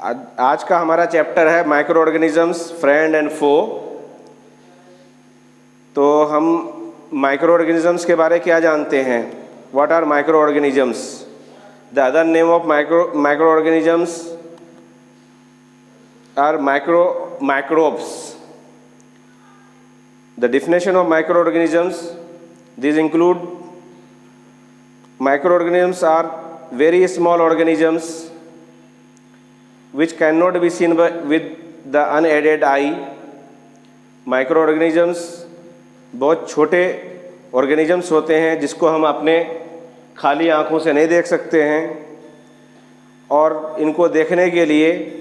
आज का हमारा चैप्टर है micro organisms friend and foe. तो हम माइक्रो ऑर्गेनिजम्स के बारे क्या जानते हैं? What are micro organisms? The other name of micro organisms are microbes. The definition of microorganisms, these include microorganisms are very small organisms which cannot be seen with the unaided eye. Microorganisms बहुत छोटे organisms होते हैं जिसको हम अपने खाली आँखों से नहीं देख सकते हैं, और इनको देखने के लिए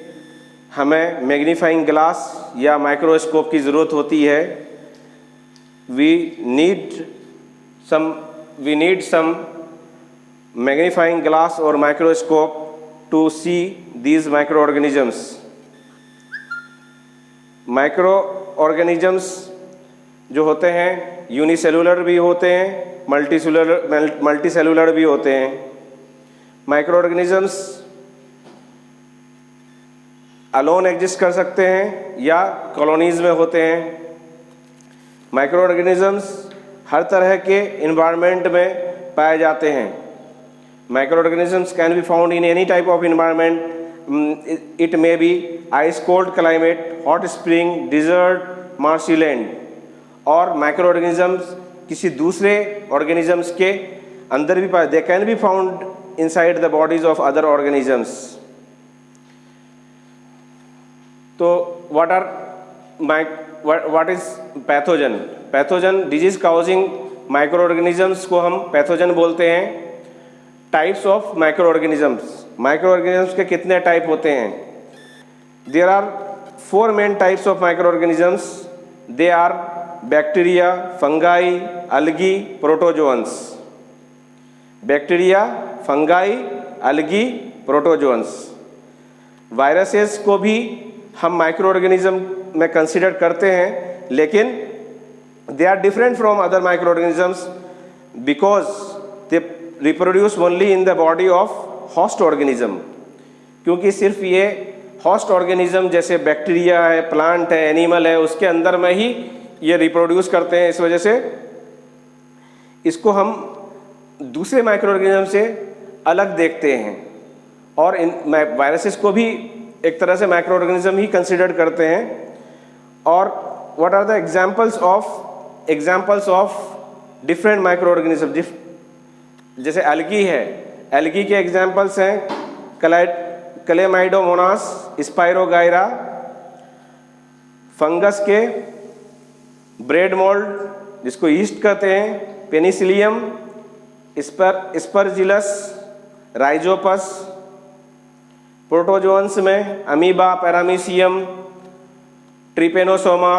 हमें मैग्नीफाइंग ग्लास या माइक्रोस्कोप की ज़रूरत होती है। We need some magnifying glass or microscope to see these microorganisms. Microorganisms जो होते हैं यूनिसेलुलर भी होते हैं, मल्टीसेलुलर भी होते हैं। माइक्रोऑर्गेनिजम्स अलोन एग्जिस्ट कर सकते हैं या कॉलोनीज में होते हैं। माइक्रो ऑर्गेनिजम्स हर तरह के इन्वायरमेंट में पाए जाते हैं। Micro organisms can be found in any type of environment. It may be ice cold climate, hot spring, desert, marshy land. और माइक्रो ऑर्गेनिजम्स किसी दूसरे ऑर्गेनिजम्स के अंदर भी पाए, they can be found inside the bodies of other organisms. तो what is pathogen? Pathogen disease causing micro organisms को हम पैथोजन बोलते हैं। Types of micro organisms, micro organisms के कितने टाइप होते हैं? There are 4 main types of micro organisms. They are bacteria, fungi, algae, protozoans. Bacteria, fungi, algae, protozoans. Viruses को भी हम माइक्रो ऑर्गेनिज्म में कंसिडर करते हैं, लेकिन they are different from other micro organisms because they reproduce only in the body of host organism. क्योंकि सिर्फ ये होस्ट ऑर्गेनिज्म जैसे बैक्टीरिया है, प्लांट है, एनिमल है, उसके अंदर में ही ये रिप्रोड्यूस करते हैं। इस वजह से इसको हम दूसरे माइक्रो ऑर्गेनिज्म से अलग देखते हैं, और इन वायरसेस को भी एक तरह से माइक्रो ऑर्गेनिज्म ही कंसिडर करते हैं। और what are the examples of different micro organism? जैसे एल्गी है, एल्गी के एग्जाम्पल्स हैं क्लेमाइडोमोनास, स्पाइरोगाइरा। फंगस के ब्रेड मोल्ड जिसको यीस्ट कहते हैं, पेनिसिलियम, स्पर्जिलस, राइजोपस। प्रोटोजोअन्स में अमीबा, पैरामीशियम, ट्रिपेनोसोमा।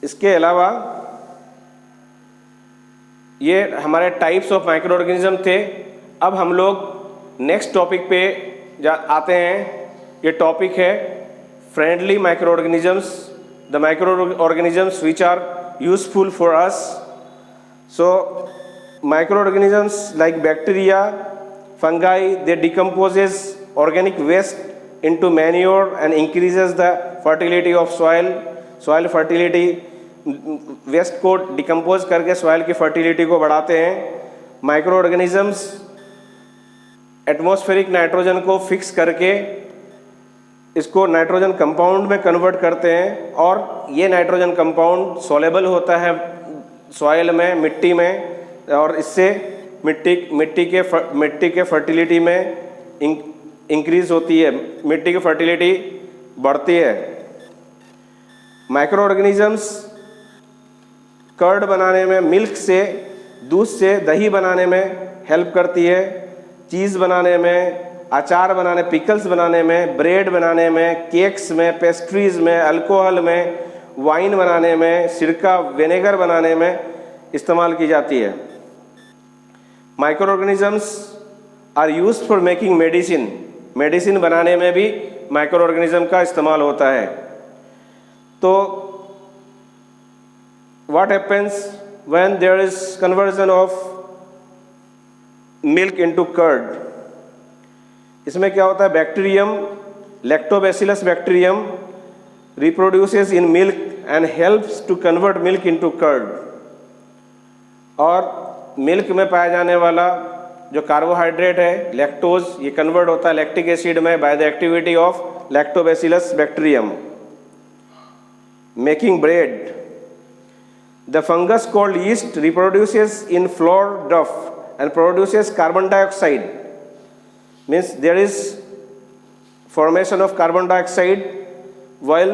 इसके अलावा ये हमारे टाइप्स ऑफ माइक्रो ऑर्गेनिज्म थे। अब हम लोग नेक्स्ट टॉपिक पे आते हैं। ये टॉपिक है friendly micro organisms, the micro organisms which are useful for us. So microorganisms like bacteria, fungi, they decomposes organic waste into manure and increases the fertility of soil. Soil fertility, waste को decompose करके soil की fertility को बढ़ाते हैं। Microorganisms atmospheric nitrogen को fix करके इसको nitrogen compound में कन्वर्ट करते हैं, और ये नाइट्रोजन कंपाउंड soluble होता है soil में, मिट्टी में, और इससे मिट्टी के फर्टिलिटी में इंक्रीज होती है, मिट्टी की फर्टिलिटी बढ़ती है। माइक्रो ऑर्गेनिजम्स कर्ड बनाने में, मिल्क से, दूध से दही बनाने में हेल्प करती है, चीज़ बनाने में, अचार बनाने, पिकल्स बनाने में, ब्रेड बनाने में, केक्स में, पेस्ट्रीज में, अल्कोहल में, वाइन बनाने में, सिरका, विनेगर बनाने में इस्तेमाल की जाती है। Micro organisms are used for making medicine. Medicine बनाने में भी माइक्रो ऑर्गेनिज्म का इस्तेमाल होता है। तो what happens when there is conversion of milk into curd. इसमें क्या होता है, bacterium Lactobacillus bacterium reproduces in milk and helps to convert milk into curd. और मिल्क में पाया जाने वाला जो कार्बोहाइड्रेट है लैक्टोज, ये कन्वर्ट होता है लैक्टिक एसिड में by the activity of lactobacillus bacterium. Making bread, the fungus called yeast reproduces in floor डफ and produces carbon dioxide, means there is formation of carbon dioxide while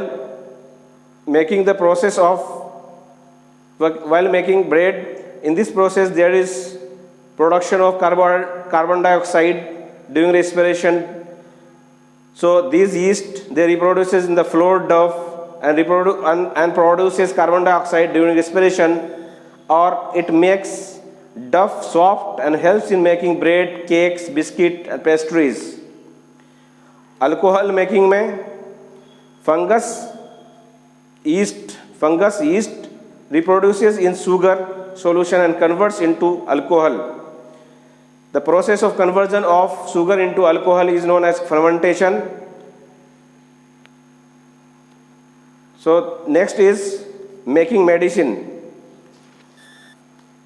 making the process of while making bread. In this process there is production of carbon dioxide during respiration. So these yeast they reproduces in the floor duff and produces carbon dioxide during respiration, or it makes duff soft and helps in making bread, cakes, biscuit and pastries. Alcohol making में fungus yeast reproduces in sugar solution and converts into alcohol. The process of conversion of sugar into alcohol is known as fermentation. So next is making medicine.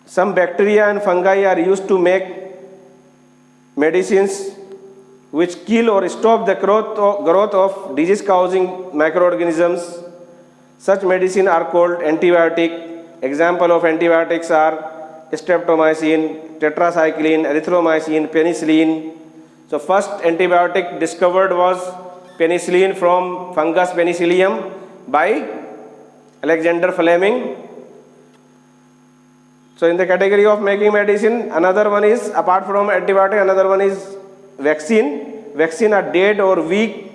Some bacteria and fungi are used to make medicines which kill or stop the growth of disease-causing microorganisms. Such medicine are called antibiotic. Example of antibiotics are streptomycin, tetracycline, erythromycin, penicillin. So first antibiotic discovered was penicillin from fungus Penicillium by Alexander Fleming. So in the category of making medicine, another one is, apart from antibiotic, another one is vaccine. Vaccine are dead or weak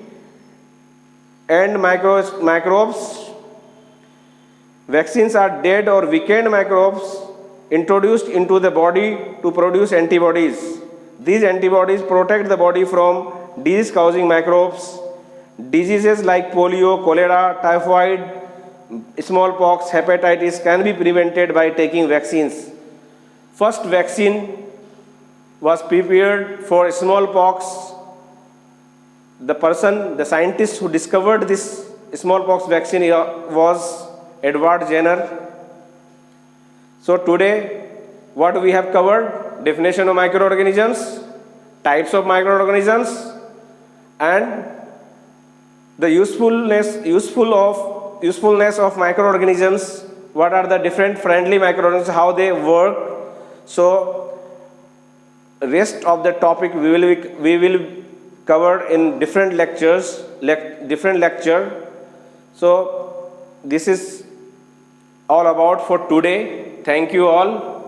end microbes. Vaccines are dead or weakened microbes introduced into the body to produce antibodies. These antibodies protect the body from disease-causing microbes. Diseases like polio, cholera, typhoid, smallpox, hepatitis can be prevented by taking vaccines. First vaccine was prepared for smallpox. The scientist who discovered this smallpox vaccine was Edward Jenner. So today, what we have covered: definition of microorganisms, types of microorganisms, and the usefulness of microorganisms. What are the different friendly microorganisms, how they work. So rest of the topic we will cover in different lecture. So this is all about for today. Thank you all.